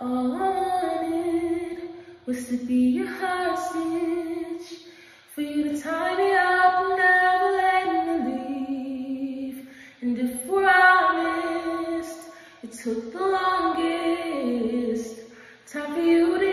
All I wanted was to be your hostage, for you to tie me up and never let me leave. And if we're honest, it took the longest time for you to